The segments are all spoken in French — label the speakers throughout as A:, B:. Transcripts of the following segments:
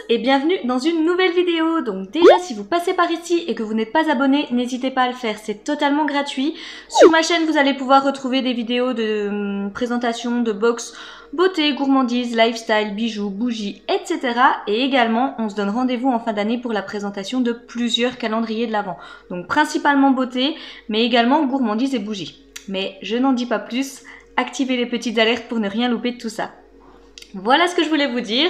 A: et bienvenue dans une nouvelle vidéo. Donc déjà si vous passez par ici et que vous n'êtes pas abonné, n'hésitez pas à le faire, c'est totalement gratuit. Sur ma chaîne vous allez pouvoir retrouver des vidéos de présentation de box beauté, gourmandise, lifestyle, bijoux, bougies, etc. Et également on se donne rendez-vous en fin d'année pour la présentation de plusieurs calendriers de l'Avent. Donc principalement beauté mais également gourmandise et bougies. Mais je n'en dis pas plus, activez les petites alertes pour ne rien louper de tout ça. Voilà ce que je voulais vous dire.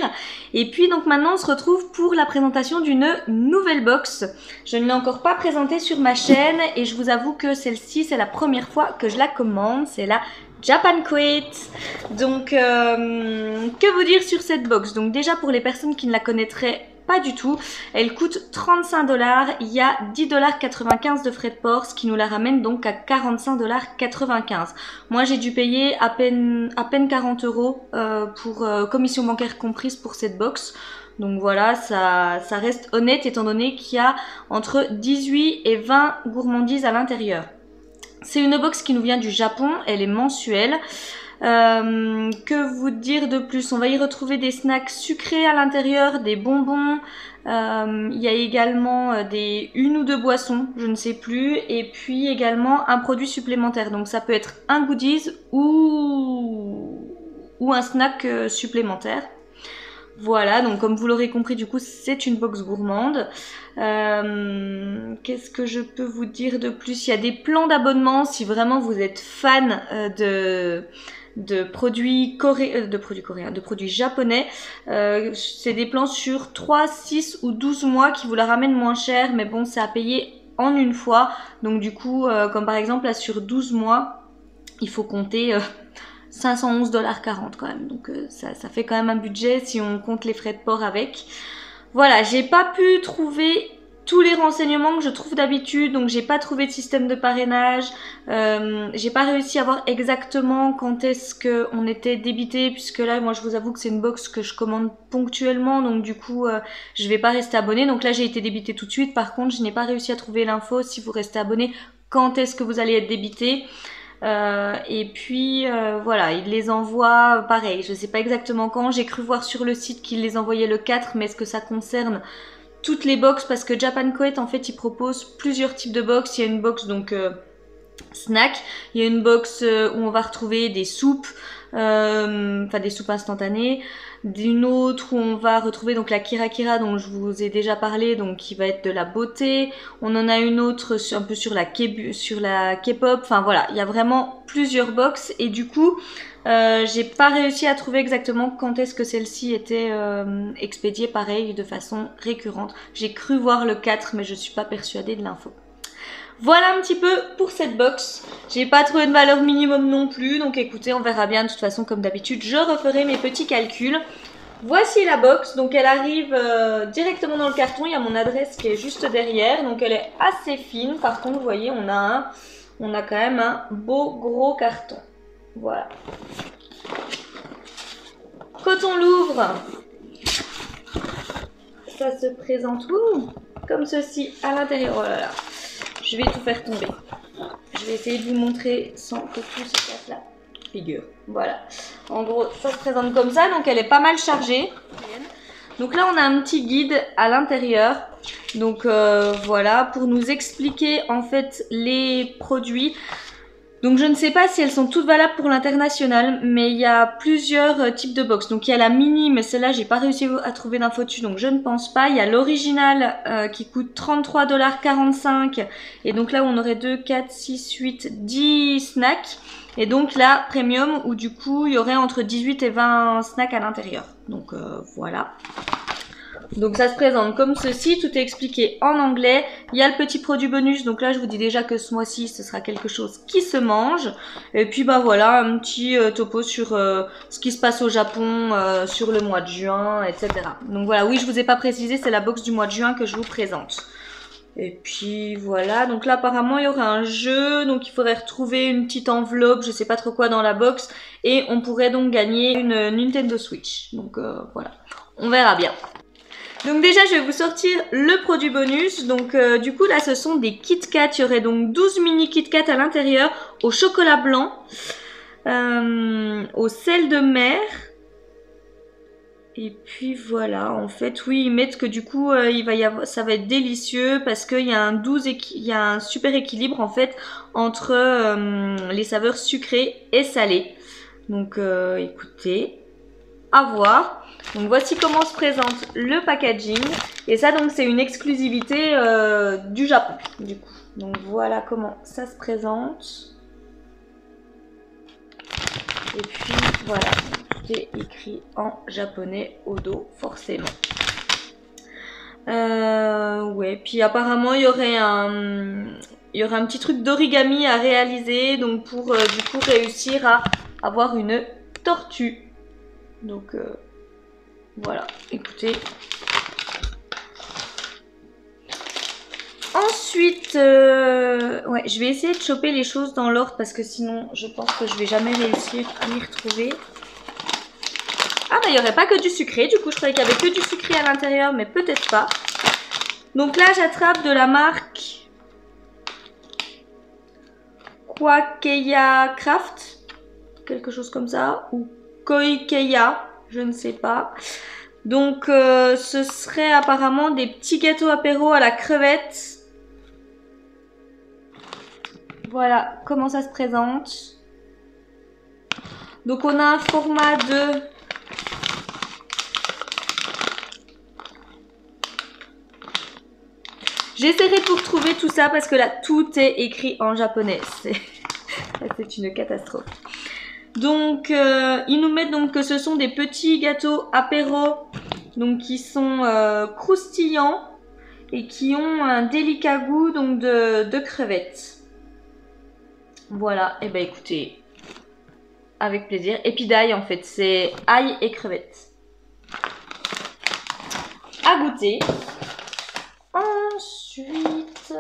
A: Et puis donc maintenant on se retrouve pour la présentation d'une nouvelle box. Je ne l'ai encore pas présentée sur ma chaîne et je vous avoue que celle-ci c'est la première fois que je la commande. C'est la Japan Crate. Donc que vous dire sur cette box? Donc déjà pour les personnes qui ne la connaîtraient pas du tout, elle coûte 35 $. Il y a 10,95 $ de frais de port, ce qui nous la ramène donc à 45,95 $. Moi j'ai dû payer à peine 40 € pour commission bancaire comprise pour cette box. Donc voilà, ça reste honnête étant donné qu'il y a entre 18 et 20 gourmandises à l'intérieur. C'est une box qui nous vient du Japon, elle est mensuelle. Que vous dire de plus? On va y retrouver des snacks sucrés à l'intérieur, des bonbons, il y a également une ou deux boissons, je ne sais plus, et puis également un produit supplémentaire. Donc ça peut être un goodies ou un snack supplémentaire. Voilà, donc comme vous l'aurez compris, du coup, c'est une box gourmande. Qu'est-ce que je peux vous dire de plus? Il y a des plans d'abonnement si vraiment vous êtes fan de produits coréens, de produits japonais. C'est des plans sur 3, 6 ou 12 mois qui vous la ramènent moins cher, mais bon, c'est à payer en une fois. Donc du coup, comme par exemple là sur 12 mois, il faut compter 511,40 $ quand même. Donc ça fait quand même un budget si on compte les frais de port avec. Voilà, j'ai pas pu trouver tous les renseignements que je trouve d'habitude, donc j'ai pas trouvé de système de parrainage, j'ai pas réussi à voir exactement quand est-ce qu'on était débité, puisque là moi je vous avoue que c'est une box que je commande ponctuellement, donc du coup je vais pas rester abonnée. Donc là j'ai été débité tout de suite, par contre je n'ai pas réussi à trouver l'info si vous restez abonné, quand est-ce que vous allez être débité. Et puis voilà, ils les envoient pareil, je sais pas exactement quand. J'ai cru voir sur le site qu'ils les envoyaient le 4, mais est-ce que ça concerne toutes les box? Parce que Japan Crate en fait ils proposent plusieurs types de box. Il y a une box donc snack, il y a une box où on va retrouver des soupes, enfin des soupes instantanées, d'une autre où on va retrouver donc la Kira Kira dont je vous ai déjà parlé, donc qui va être de la beauté. On en a une autre un peu sur la K-pop, enfin voilà, il y a vraiment plusieurs box et du coup j'ai pas réussi à trouver exactement quand est-ce que celle-ci était expédiée pareil de façon récurrente. J'ai cru voir le 4 mais je suis pas persuadée de l'info. Voilà un petit peu pour cette box. J'ai pas trouvé de valeur minimum non plus, donc écoutez, on verra bien. De toute façon, comme d'habitude, je referai mes petits calculs. Voici la box, donc elle arrive directement dans le carton. Il y a mon adresse qui est juste derrière, donc elle est assez fine. Par contre, vous voyez, on a quand même un beau gros carton. Voilà. Quand on l'ouvre, ça se présente comme ceci à l'intérieur. Oh là là. Je vais tout faire tomber. Je vais essayer de vous montrer sans que tout se casse la figure. Voilà. En gros, ça se présente comme ça. Donc, elle est pas mal chargée. Donc là, on a un petit guide à l'intérieur. Donc, voilà. Pour nous expliquer, en fait, les produits. Donc je ne sais pas si elles sont toutes valables pour l'international, mais il y a plusieurs types de box. Donc il y a la mini, mais celle-là j'ai pas réussi à trouver d'infos dessus, donc je ne pense pas. Il y a l'original qui coûte 33,45 $. Et donc là on aurait 2, 4, 6, 8, 10 snacks. Et donc la premium où du coup il y aurait entre 18 et 20 snacks à l'intérieur. Donc voilà. Donc ça se présente comme ceci, tout est expliqué en anglais. Il y a le petit produit bonus, donc là je vous dis déjà que ce mois-ci ce sera quelque chose qui se mange. Et puis bah voilà, un petit topo sur ce qui se passe au Japon sur le mois de juin, etc. Donc voilà, oui je vous ai pas précisé, c'est la box du mois de juin que je vous présente. Et puis voilà, donc là apparemment il y aura un jeu, donc il faudrait retrouver une petite enveloppe, je sais pas trop quoi dans la box. Et on pourrait donc gagner une Nintendo Switch, donc voilà, on verra bien. Donc déjà je vais vous sortir le produit bonus. Donc du coup là ce sont des Kit Kat. Il y aurait donc 12 mini Kit Kat à l'intérieur, au chocolat blanc, au sel de mer, Et puis voilà, en fait, oui, ils mettent que du coup, ça va être délicieux parce qu'il y a il y a un super équilibre en fait entre les saveurs sucrées et salées. Donc, écoutez, à voir. Donc voici comment se présente le packaging. Et ça, donc, c'est une exclusivité du Japon, du coup. Donc voilà comment ça se présente. Et puis voilà. Est écrit en japonais au dos, forcément. Ouais, puis apparemment il y aurait un petit truc d'origami à réaliser, donc pour du coup réussir à avoir une tortue. Donc voilà, écoutez. Ensuite, ouais, je vais essayer de choper les choses dans l'ordre parce que sinon je pense que je vais jamais réussir à m'y retrouver. Ah bah il n'y aurait pas que du sucré, du coup je croyais qu'il y avait que du sucré à l'intérieur, mais peut-être pas. Donc là j'attrape de la marque Kwakeya Craft, quelque chose comme ça, ou Koikeya, je ne sais pas. Donc ce serait apparemment des petits gâteaux apéro à la crevette. Voilà comment ça se présente. Donc on a un format de... J'essaierai de vous retrouver tout ça parce que là, tout est écrit en japonais. C'est une catastrophe. Donc, ils nous mettent donc que ce sont des petits gâteaux apéro, donc qui sont croustillants et qui ont un délicat goût donc de crevettes. Voilà, et ben écoutez, avec plaisir. Et puis d'ail en fait, c'est ail et crevettes. À goûter. Ensuite...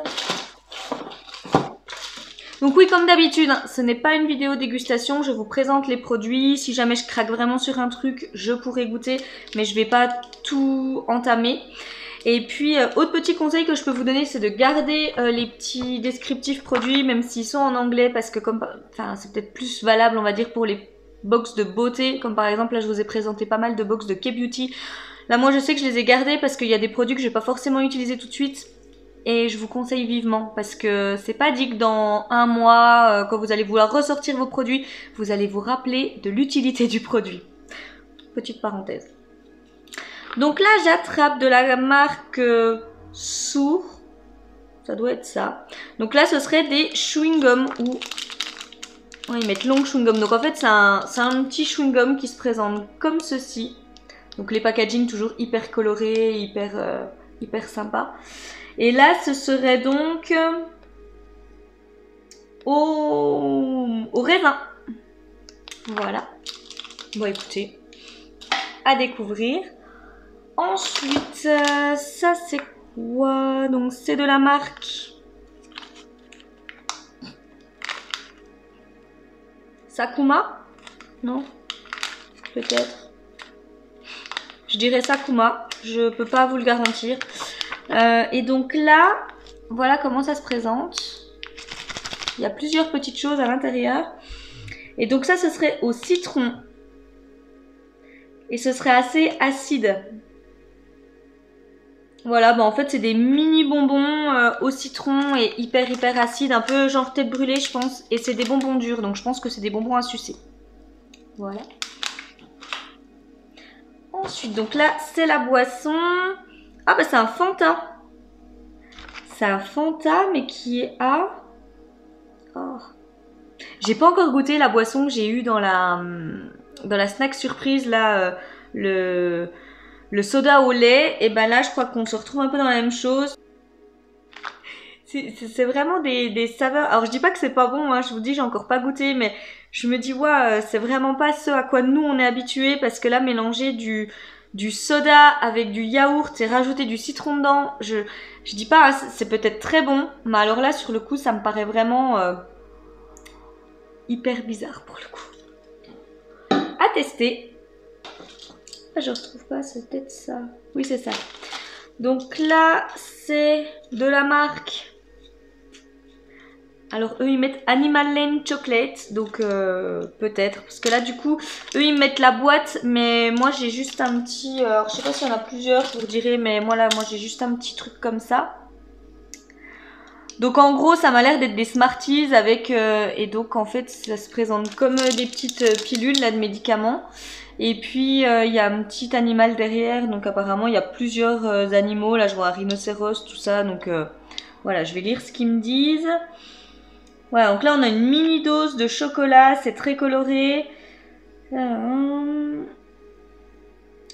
A: Donc oui, comme d'habitude, hein, ce n'est pas une vidéo dégustation, je vous présente les produits. Si jamais je craque vraiment sur un truc, je pourrais goûter, mais je vais pas tout entamer. Et puis, autre petit conseil que je peux vous donner, c'est de garder les petits descriptifs produits, même s'ils sont en anglais, parce que c'est peut-être plus valable, on va dire, pour les box de beauté, comme par exemple, là, je vous ai présenté pas mal de box de K-Beauty. Là, moi, je sais que je les ai gardés parce qu'il y a des produits que je vais pas forcément utiliser tout de suite. Et je vous conseille vivement parce que c'est pas dit que dans un mois, quand vous allez vouloir ressortir vos produits, vous allez vous rappeler de l'utilité du produit. Petite parenthèse. Donc là, j'attrape de la marque Sourd. Ça doit être ça. Donc là, ce serait des chewing-gums ou... Ouais, ils mettent long chewing-gum. Donc en fait, c'est un petit chewing-gum qui se présente comme ceci. Donc les packaging toujours hyper colorés, hyper sympa. Et là, ce serait donc au raisin. Voilà. Bon, écoutez, à découvrir. Ensuite, ça c'est quoi? Donc c'est de la marque Sakuma? Non? Peut-être. Je dirais Sakuma. Je peux pas vous le garantir. Et donc là, voilà comment ça se présente. Il y a plusieurs petites choses à l'intérieur. Et donc ça, ce serait au citron. Et ce serait assez acide. Voilà, bah en fait, c'est des mini bonbons au citron et hyper acide. Un peu genre tête brûlée, je pense. Et c'est des bonbons durs, donc je pense que c'est des bonbons à sucer. Voilà. Ensuite, donc là, c'est la boisson. Ah bah c'est un Fanta. C'est un Fanta mais qui est à... Oh. J'ai pas encore goûté la boisson que j'ai eue dans la snack surprise là, le soda au lait. Et ben là je crois qu'on se retrouve un peu dans la même chose. C'est vraiment des saveurs. Alors je dis pas que c'est pas bon, hein, je vous dis j'ai encore pas goûté, mais je me dis ouais, c'est vraiment pas ce à quoi nous on est habitués parce que là mélanger du soda avec du yaourt et rajouter du citron dedans, je dis pas, hein, c'est peut-être très bon, mais alors là sur le coup ça me paraît vraiment hyper bizarre pour le coup. À tester. Ah, je retrouve pas, c'est peut-être ça. Oui c'est ça. Donc là c'est de la marque Alors eux ils mettent Animal Lane Chocolate, donc peut-être, parce que là du coup eux ils mettent la boîte, mais moi j'ai juste un petit, alors je sais pas s'il y en a plusieurs, je vous dirais, mais moi là, moi j'ai juste un petit truc comme ça. Donc en gros ça m'a l'air d'être des Smarties avec, et donc en fait ça se présente comme des petites pilules là de médicaments. Et puis il y a un petit animal derrière, donc apparemment il y a plusieurs animaux, là je vois un rhinocéros, tout ça, donc voilà, je vais lire ce qu'ils me disent. Voilà, donc là on a une mini dose de chocolat, c'est très coloré.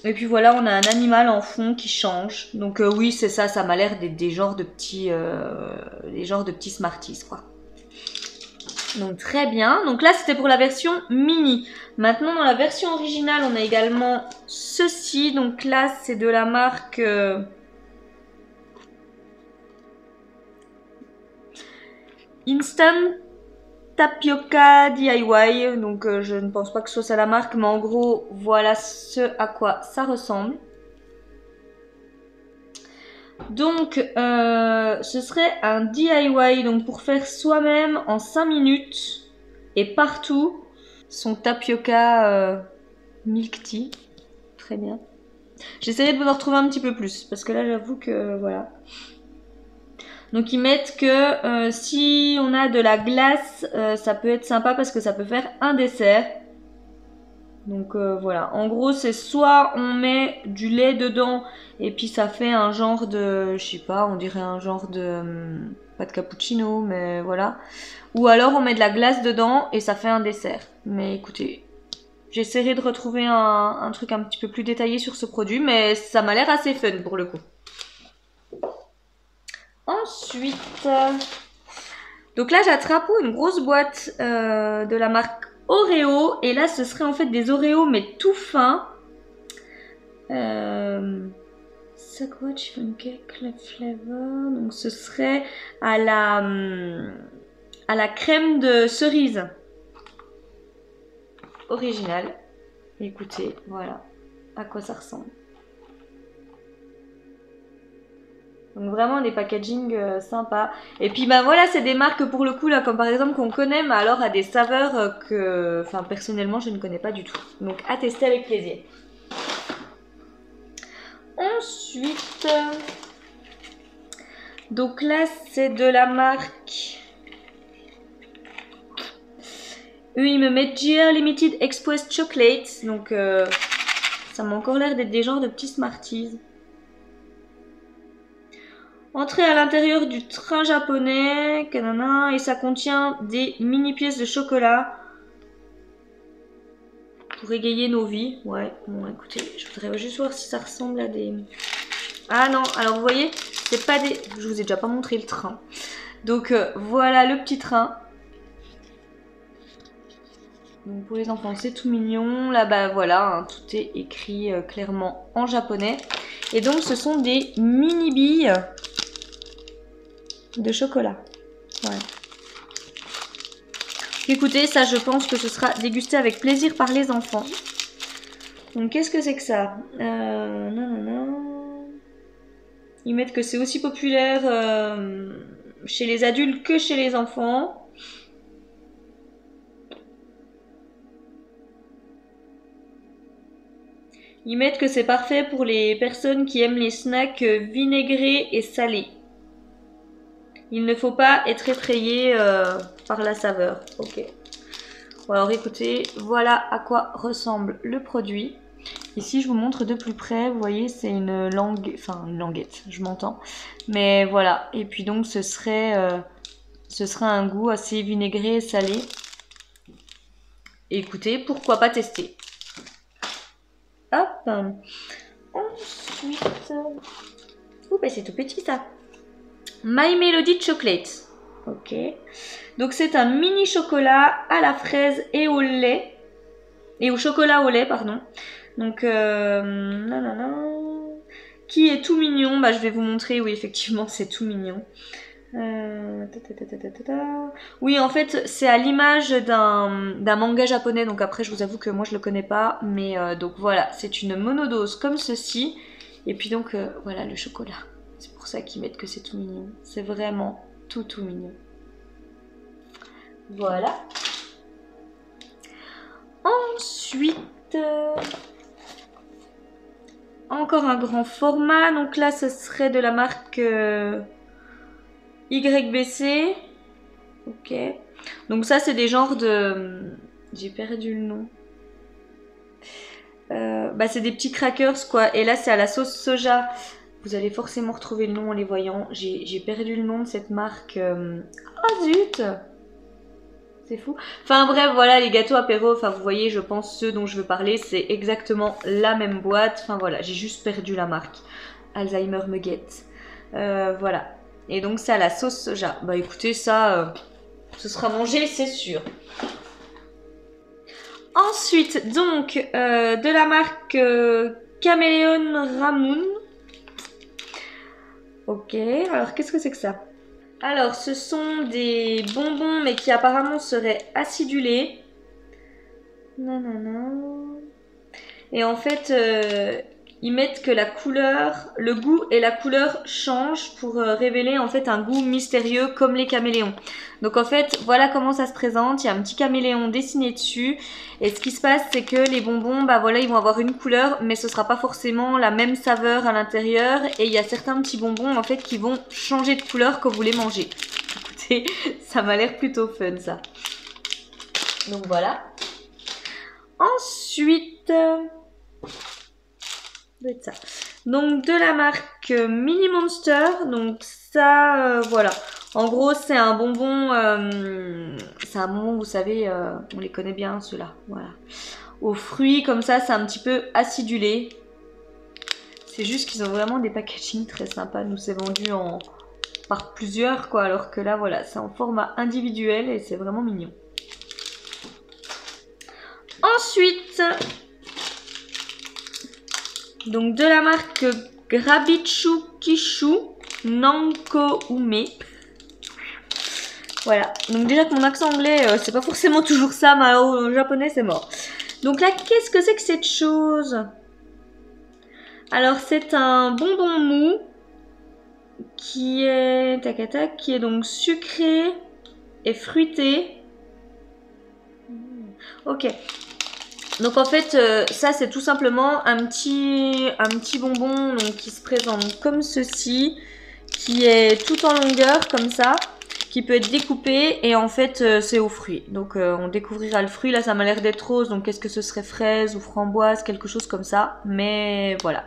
A: Et puis voilà, on a un animal en fond qui change. Donc oui, c'est ça, ça m'a l'air d'être des genres de petits, Smarties, quoi. Donc très bien. Donc là, c'était pour la version mini. Maintenant, dans la version originale, on a également ceci. Donc là, c'est de la marque Instant Tapioca DIY. Donc je ne pense pas que ce soit ça la marque, mais en gros, voilà ce à quoi ça ressemble. Donc, ce serait un DIY, donc pour faire soi-même en 5 minutes et partout son tapioca milk tea. Très bien. J'essaierai de vous en retrouver un petit peu plus parce que là, j'avoue que voilà. Donc, ils mettent que si on a de la glace, ça peut être sympa parce que ça peut faire un dessert. Donc voilà, en gros c'est soit on met du lait dedans et puis ça fait un genre de, je sais pas, on dirait un genre de, pas de cappuccino mais voilà. Ou alors on met de la glace dedans et ça fait un dessert. Mais écoutez, j'essaierai de retrouver un truc un petit peu plus détaillé sur ce produit, mais ça m'a l'air assez fun pour le coup. Ensuite, donc là j'attrape une grosse boîte de la marque Oreo, et là ce serait en fait des Oreos mais tout fins. Sakura Chiffon Cake Flavor, donc ce serait à la crème de cerise originale. Écoutez, voilà à quoi ça ressemble. Donc vraiment des packaging sympas. Et puis bah voilà, c'est des marques pour le coup là, comme par exemple qu'on connaît, mais alors à des saveurs que, enfin personnellement je ne connais pas du tout. Donc à tester avec plaisir. Ensuite, donc là c'est de la marque. Eux ils me mettent GR Limited Express Chocolate. Donc ça m'a encore l'air d'être des genres de petits Smarties. Entrez à l'intérieur du train japonais, et ça contient des mini pièces de chocolat pour égayer nos vies. Ouais, bon écoutez, je voudrais juste voir si ça ressemble à des... Ah non, alors vous voyez, c'est pas des... Je vous ai déjà pas montré le train. Donc voilà le petit train. Donc pour les enfants, c'est tout mignon. Là, bah voilà, hein, tout est écrit clairement en japonais. Et donc ce sont des mini billes de chocolat. Ouais. Écoutez, ça je pense que ce sera dégusté avec plaisir par les enfants. Donc qu'est-ce que c'est que ça? Ils mettent que c'est aussi populaire chez les adultes que chez les enfants. Ils mettent que c'est parfait pour les personnes qui aiment les snacks vinaigrés et salés. Il ne faut pas être effrayé par la saveur. Ok. Bon, alors écoutez, voilà à quoi ressemble le produit. Ici, je vous montre de plus près. Vous voyez, c'est une langue, enfin une languette, je m'entends. Mais voilà. Et puis donc, ce serait un goût assez vinaigré et salé. Et écoutez, pourquoi pas tester. Hop. Ensuite, oh ben c'est tout petit ça. My Melody Chocolate. Ok. Donc c'est un mini chocolat à la fraise et au lait. Et au chocolat au lait, pardon. Donc, qui est tout mignon. Bah je vais vous montrer, oui effectivement c'est tout mignon. Oui en fait c'est à l'image d'un manga japonais. Donc après je vous avoue que moi je le connais pas. Mais donc voilà, c'est une monodose comme ceci. Et puis donc voilà le chocolat. C'est pour ça qu'ils mettent que c'est tout mignon. C'est vraiment tout mignon. Voilà. Ensuite, encore un grand format. Donc là, ce serait de la marque YBC. Ok. Donc ça, c'est des genres de... J'ai perdu le nom. Bah, c'est des petits crackers, quoi. Et là, c'est à la sauce soja. Vous allez forcément retrouver le nom en les voyant. J'ai perdu le nom de cette marque. Oh zut! C'est fou. Enfin bref, voilà, les gâteaux apéro, enfin vous voyez, je pense ceux dont je veux parler, c'est exactement la même boîte. Enfin voilà, j'ai juste perdu la marque. Alzheimer me guette. Voilà. Et donc c'est à la sauce soja. Bah écoutez, ça, ce sera mangé, c'est sûr. Ensuite, donc, de la marque Caméléon Ramoun. Ok, alors qu'est-ce que c'est que ça? Alors, ce sont des bonbons, mais qui apparemment seraient acidulés. Nanana. Et en fait, ils mettent que la couleur, le goût et la couleur changent pour révéler en fait un goût mystérieux comme les caméléons. Donc en fait, voilà comment ça se présente. Il y a un petit caméléon dessiné dessus. Et ce qui se passe, c'est que les bonbons, bah voilà, ils vont avoir une couleur, mais ce sera pas forcément la même saveur à l'intérieur. Et il y a certains petits bonbons en fait qui vont changer de couleur quand vous les mangez. Écoutez, ça m'a l'air plutôt fun ça. Donc voilà. Ensuite, ça. Donc de la marque Mini Monster. Donc ça, voilà. En gros, c'est un bonbon, vous savez, on les connaît bien ceux-là. Voilà. Aux fruits comme ça, c'est un petit peu acidulé. C'est juste qu'ils ont vraiment des packaging très sympas. Nous, c'est vendu par plusieurs, quoi. Alors que là, voilà, c'est en format individuel et c'est vraiment mignon. Ensuite, donc de la marque Grabichu Kishu Nanko Ume. Voilà, donc déjà que mon accent anglais, c'est pas forcément toujours ça, mais au japonais c'est mort. Donc là, qu'est-ce que c'est que cette chose? Alors c'est un bonbon mou qui est qui est donc sucré et fruité. Ok. Donc en fait, ça c'est tout simplement un petit bonbon donc, qui se présente comme ceci, qui est tout en longueur comme ça, qui peut être découpé et en fait c'est aux fruits. Donc on découvrira le fruit, là ça m'a l'air d'être rose, donc qu'est-ce que ce serait, fraise ou framboise, quelque chose comme ça, mais voilà.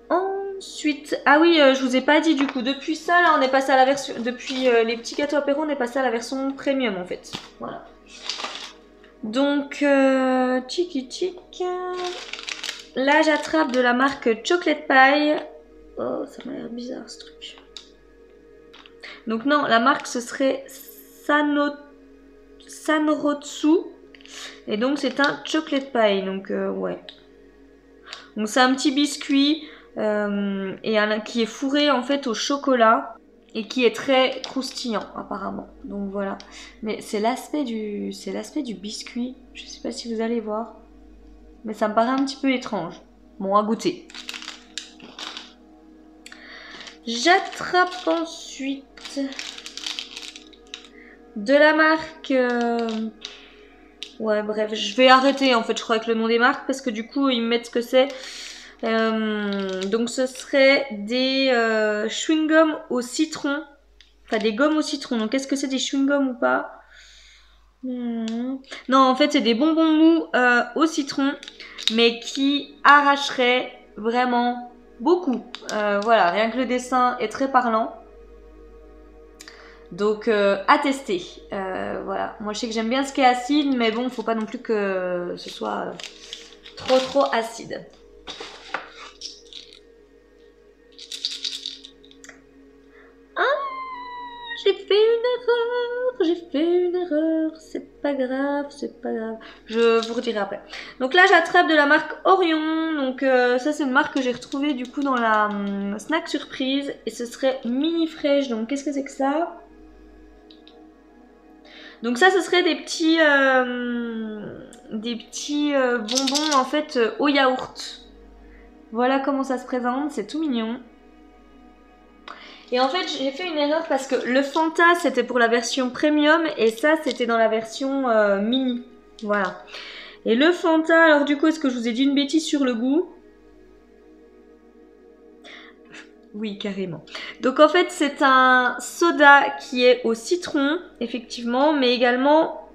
A: Ensuite, ah oui, je vous ai pas dit du coup, depuis ça là on est passé à la version, depuis les petits gâteaux apéro on est passé à la version premium en fait, voilà. Donc, tchiki tchik. Là, j'attrape de la marque Chocolate Pie. Oh, ça m'a l'air bizarre ce truc. Donc non, la marque ce serait Sanrotsu. Et donc c'est un Chocolate Pie. Donc ouais. Donc c'est un petit biscuit qui est fourré en fait au chocolat. Et qui est très croustillant apparemment. Donc voilà. Mais c'est l'aspect du biscuit. Je sais pas si vous allez voir. Mais ça me paraît un petit peu étrange. Bon, à goûter. J'attrape ensuite de la marque... Ouais, bref, je vais arrêter en fait, je crois, avec le nom des marques. Parce que du coup, ils me mettent ce que c'est. Donc ce serait des chewing-gums au citron. Enfin des gommes au citron. Donc est-ce que c'est des chewing-gums ou pas? Non, en fait c'est des bonbons mous au citron. Mais qui arracheraient vraiment beaucoup. Voilà, rien que le dessin est très parlant. Donc à tester. Voilà, moi je sais que j'aime bien ce qui est acide. Mais bon, faut pas non plus que ce soit trop acide. J'ai fait une erreur, c'est pas grave, je vous redirai après. Donc là j'attrape de la marque Orion, donc ça c'est une marque que j'ai retrouvée du coup dans la snack surprise et ce serait mini fraîche, donc qu'est-ce que c'est que ça? Donc ça ce serait des petits bonbons en fait au yaourt. Voilà comment ça se présente, c'est tout mignon. Et en fait, j'ai fait une erreur parce que le Fanta, c'était pour la version premium et ça, c'était dans la version mini. Voilà. Et le Fanta, alors du coup, est-ce que je vous ai dit une bêtise sur le goût? Oui, carrément. Donc en fait, c'est un soda qui est au citron, effectivement, mais également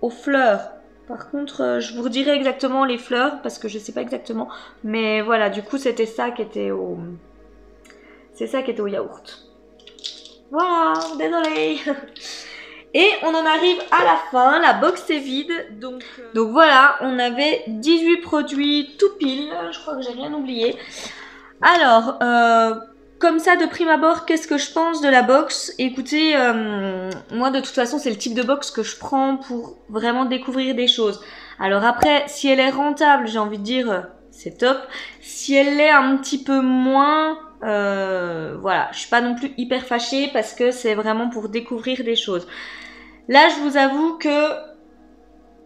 A: aux fleurs. Par contre, je vous redirai exactement les fleurs parce que je sais pas exactement. Mais voilà, du coup, c'était ça qui était au... C'est ça qui était au yaourt. Voilà, désolée. Et on en arrive à la fin, la box est vide. Donc voilà, on avait 18 produits tout pile. Je crois que j'ai rien oublié. Alors, comme ça de prime abord, qu'est-ce que je pense de la box? Écoutez, moi de toute façon c'est le type de box que je prends pour vraiment découvrir des choses. Alors après, si elle est rentable, j'ai envie de dire, c'est top. Si elle l'est un petit peu moins, voilà, je suis pas non plus hyper fâchée parce que c'est vraiment pour découvrir des choses. Là, je vous avoue que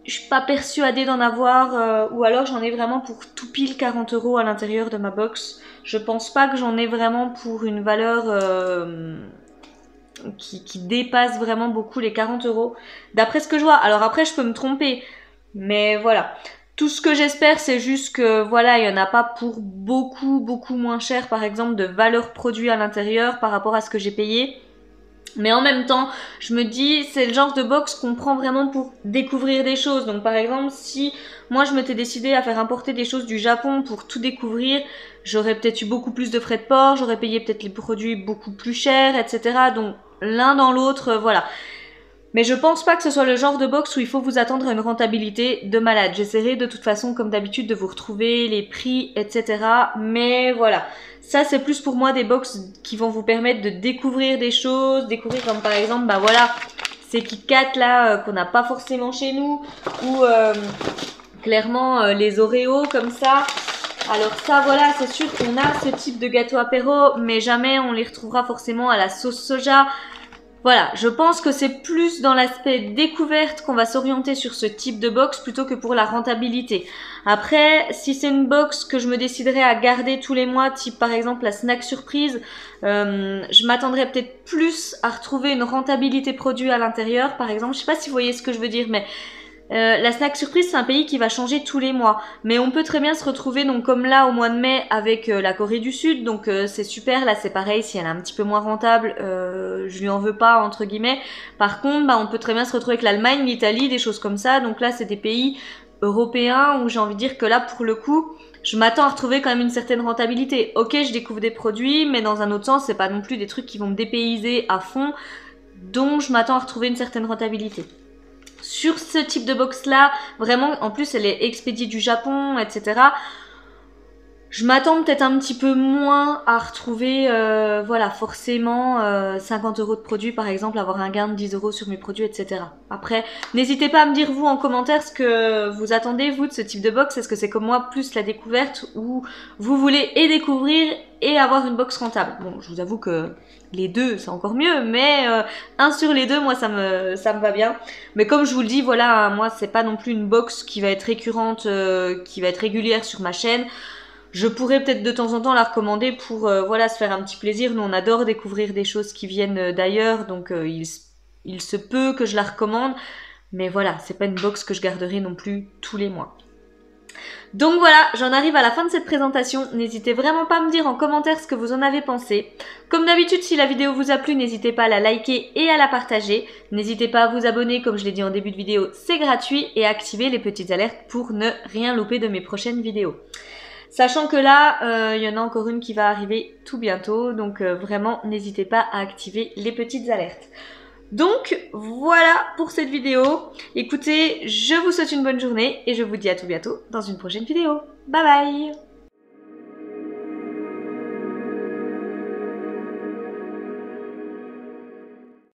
A: je suis pas persuadée d'en avoir, ou alors j'en ai vraiment pour tout pile 40 € à l'intérieur de ma box. Je pense pas que j'en ai vraiment pour une valeur qui dépasse vraiment beaucoup les 40 €. D'après ce que je vois. Alors après, je peux me tromper. Mais voilà. Tout ce que j'espère, c'est juste que voilà, il y en a pas pour beaucoup moins cher, par exemple, de valeur produit à l'intérieur par rapport à ce que j'ai payé. Mais en même temps, je me dis, c'est le genre de box qu'on prend vraiment pour découvrir des choses. Donc par exemple, si moi je m'étais décidée à faire importer des choses du Japon pour tout découvrir, j'aurais peut-être eu beaucoup plus de frais de port, j'aurais payé peut-être les produits beaucoup plus chers, etc. Donc l'un dans l'autre, voilà. Mais je pense pas que ce soit le genre de box où il faut vous attendre à une rentabilité de malade. J'essaierai de toute façon, comme d'habitude, de vous retrouver les prix, etc. Mais voilà. Ça, c'est plus pour moi des box qui vont vous permettre de découvrir des choses. Découvrir comme par exemple, bah voilà, ces Kit Kat là qu'on n'a pas forcément chez nous. Ou clairement les Oreos comme ça. Alors ça, voilà, c'est sûr qu'on a ce type de gâteau apéro, mais jamais on les retrouvera forcément à la sauce soja. Voilà, je pense que c'est plus dans l'aspect découverte qu'on va s'orienter sur ce type de box plutôt que pour la rentabilité. Après, si c'est une box que je me déciderais à garder tous les mois, type par exemple la snack surprise, je m'attendrais peut-être plus à retrouver une rentabilité produit à l'intérieur, par exemple. Je sais pas si vous voyez ce que je veux dire, mais la snack surprise, c'est un pays qui va changer tous les mois. Mais on peut très bien se retrouver, donc comme là au mois de mai, avec la Corée du Sud. Donc c'est super, là c'est pareil, si elle est un petit peu moins rentable, je lui en veux pas, entre guillemets. Par contre, bah, on peut très bien se retrouver avec l'Allemagne, l'Italie, des choses comme ça. Donc là c'est des pays européens où j'ai envie de dire que là pour le coup, je m'attends à retrouver quand même une certaine rentabilité. Ok, je découvre des produits, mais dans un autre sens, c'est pas non plus des trucs qui vont me dépayser à fond. Donc je m'attends à retrouver une certaine rentabilité. Sur ce type de box là, vraiment, en plus elle est expédiée du Japon, etc. Je m'attends peut-être un petit peu moins à retrouver, voilà, forcément 50 € de produits par exemple, avoir un gain de 10 € sur mes produits, etc. Après, n'hésitez pas à me dire vous en commentaire ce que vous attendez vous de ce type de box. Est-ce que c'est comme moi plus la découverte ou vous voulez et découvrir et avoir une box rentable? Bon, je vous avoue que les deux c'est encore mieux, mais un sur les deux, moi ça me va bien. Mais comme je vous le dis, voilà, moi c'est pas non plus une box qui va être récurrente, qui va être régulière sur ma chaîne. Je pourrais peut-être de temps en temps la recommander pour voilà, se faire un petit plaisir. Nous on adore découvrir des choses qui viennent d'ailleurs, donc il se peut que je la recommande. Mais voilà, c'est pas une box que je garderai non plus tous les mois. Donc voilà, j'en arrive à la fin de cette présentation. N'hésitez vraiment pas à me dire en commentaire ce que vous en avez pensé. Comme d'habitude, si la vidéo vous a plu, n'hésitez pas à la liker et à la partager. N'hésitez pas à vous abonner, comme je l'ai dit en début de vidéo, c'est gratuit. Et à activer les petites alertes pour ne rien louper de mes prochaines vidéos. Sachant que là, il y en a encore une qui va arriver tout bientôt. Donc vraiment, n'hésitez pas à activer les petites alertes. Donc voilà pour cette vidéo. Écoutez, je vous souhaite une bonne journée et je vous dis à tout bientôt dans une prochaine vidéo. Bye bye!